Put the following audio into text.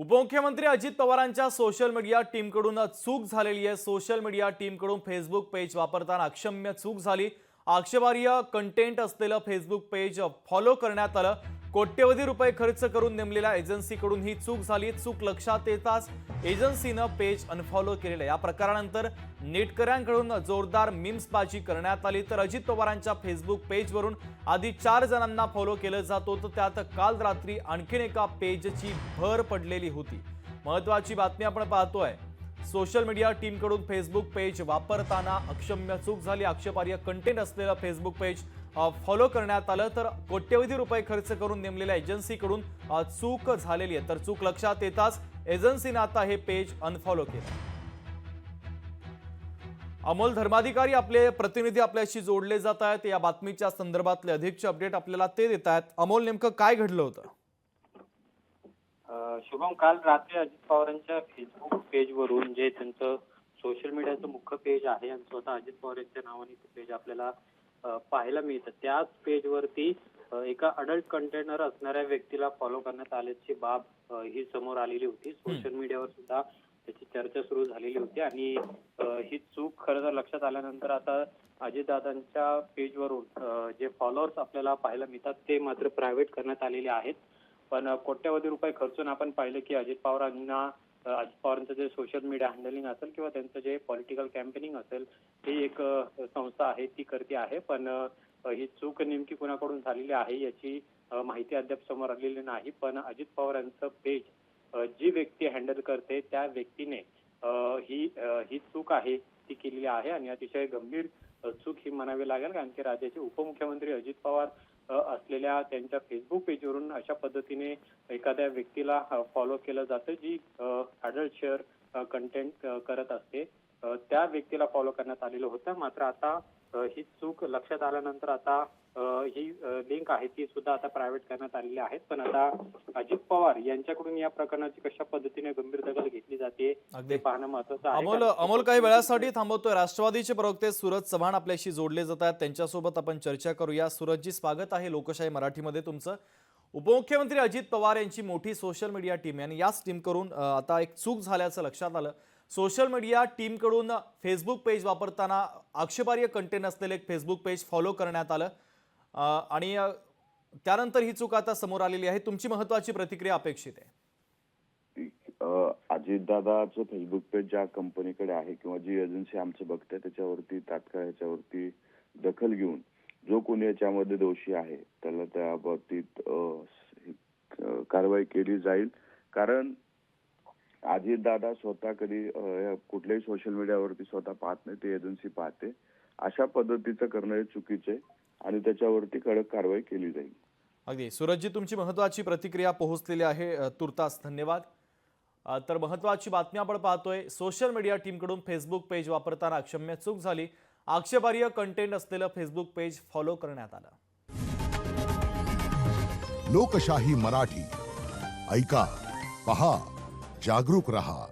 उपमुख्यमंत्री अजित पवारांच्या social media टीमकडून चूक झालेली आहे। सोशल मीडिया टीमकडून फेसबुक पेज वापरताना अक्षम्य चूक झाली। आक्षेपार्ह कंटेंट असलेलं फेसबुक पेज फॉलो करण्यात आलं। कोट्यवधी रुपये खर्च करून नेमलेल्या एजन्सीकडून ही चूक झाली। चूक लक्षात येताच एजन्सीनं पेज अनफॉलो केलेलं। या प्रकारानंतर नेटकऱ्यांकडून जोरदार मीम्सबाजी करण्यात आली। तर अजित पवारांच्या फेसबुक पेजवरून आधी 4 जणांना फॉलो केलं जात होतं, त्यात काल रात्री आणखीन एका पेजची भर पडलेली होती। महत्त्वाची बातमी आपण पाहतोय। सोशल मीडिया टीमकडून फेसबुक पेज वापरताना अक्षम्य चूक झाली। आक्षेपार्ह कंटेंट असलेलं फेसबुक पेज फॉलो करण्यात आलं। तर कोट्यवधी रुपये खर्च करून नेमलेल्या एजन्सीकडून चूक झालेली आहे। तर चूक लक्षात येताच एजन्सीने आता हे पेज अनफॉलो केलं। अमोल धर्माधिकारी आपले प्रतिनिधी आपल्याशी जोडले जात आहेत। या बातमीच्या संदर्भातले अधिकचे अपडेट आपल्याला ते देत आहेत। अमोल, नेमकं काय घडलं होतं? शुभम, काल रात्री अजित पवारांच्या फेसबुक पेजवरून जे त्यांचं सोशल मीडियाचं मुख्य पेज आहे आणि स्वतः अजित पवार यांच्या नावाने ते पेज आपल्याला पाहायला मिळतं। त्याच पेजवरती एका अडल्ट कंटेनर असणाऱ्या व्यक्तीला फॉलो करण्यात आल्याची बाब ही समोर आलेली होती। सोशल मीडियावर सुद्धा त्याची चर्चा सुरू झालेली होती आणि ही चूक खरं तर लक्षात आल्यानंतर आता अजितदादांच्या पेजवरून जे फॉलोअर्स आपल्याला पाहायला मिळतात ते मात्र प्रायव्हेट करण्यात आलेले आहेत। पण कोट्यवधी रुपये खर्चून आपण पाहिलं की अजित पवारांचं जे सोशल मीडिया हँडलिंग असेल किंवा त्यांचं जे पॉलिटिकल कॅम्पेनिंग असेल ही एक संस्था आहे, ती करते आहे। पण ही चूक नेमकी कुणाकडून झालेली आहे याची माहिती अद्याप समोर आलेली नाही। पण अजित पवारांचं पेज जी व्यक्ती हँडल करते त्या व्यक्तीने ही चूक आहे ती केलेली आहे आणि अतिशय गंभीर चूक ही म्हणावी लागेल। कारण की राज्याचे उपमुख्यमंत्री अजित पवार असलेल्या त्यांच्या फेसबुक पेजवरून अशा पद्धतीने एखाद्या व्यक्तीला फॉलो केलं जातं जी अडल्ट शेअर कंटेंट करत असते। त्या व्यक्तीला फॉलो करण्यात आलेलं होतं। मात्र आता ही चूक लक्षात आल्यानंतर आता ही लिंक आहे ती सुद्धा आता प्रायव्हेट करण्यात आलेली आहे। पण आता अजित पवार यांच्याकडून या प्रकरणाची कशा पद्धतीने गंभीर दखल घेतली जाते ते पाहणं महत्त्वाचं आहे। अमोल काही वेळासाठी थांबवतोय। राष्ट्रवादीचे प्रवक्ते सूरज चव्हाण आपल्याशी जोडले जात आहेत, त्यांच्यासोबत आपण चर्चा करूया। सूरजजी, स्वागत आहे लोकशाही मराठीमध्ये तुमचं। उपमुख्यमंत्री अजित पवार यांची मोठी सोशल मीडिया टीम आहे आणि याच टीमकडून आता एक चूक झाल्याचं लक्षात आलं। सोशल मीडिया टीमकडून फेसबुक पेज वापरताना आक्षेपार्ह कंटेंट असलेले एक फेसबुक पेज फॉलो करण्यात आलं आणि त्यानंतर ही चूक आता समोर आलेली आहे। तुमची महत्त्वाची प्रतिक्रिया अपेक्षित आहे। अजितदादाचं फेसबुक पेज ज्या कंपनीकडे आहे किंवा जी एजन्सी आमचं बघते त्याच्यावरती तात्काळ याच्यावरती दखल घेऊन जो कोणी याच्यामध्ये दोषी आहे त्याला त्या बाबतीत कारवाई केली जाईल। कारण अजितदादा स्वतः कधी कुठल्याही सोशल मीडियावरती स्वतः पाहत नाही, ते एजन्सी पाहते। अशा पद्धतीचं करणं हे चुकीचे आणि त्याच्यावरती कडक कारवाई केली जाईल। अगदी सूरजजी, तुमची महत्त्वाची प्रतिक्रिया पोहोचलेली आहे, तुर्तास धन्यवाद। तर महत्त्वाची बातमी आपण पाहतोय। सोशल मीडिया टीमकडून फेसबुक पेज वापरताना अक्षम्य चूक झाली। आक्षेपार्ह कंटेंट असलेलं फेसबुक पेज फॉलो करण्यात आलं। लोकशाही मराठी ऐका, पहा, जागरूक रहा।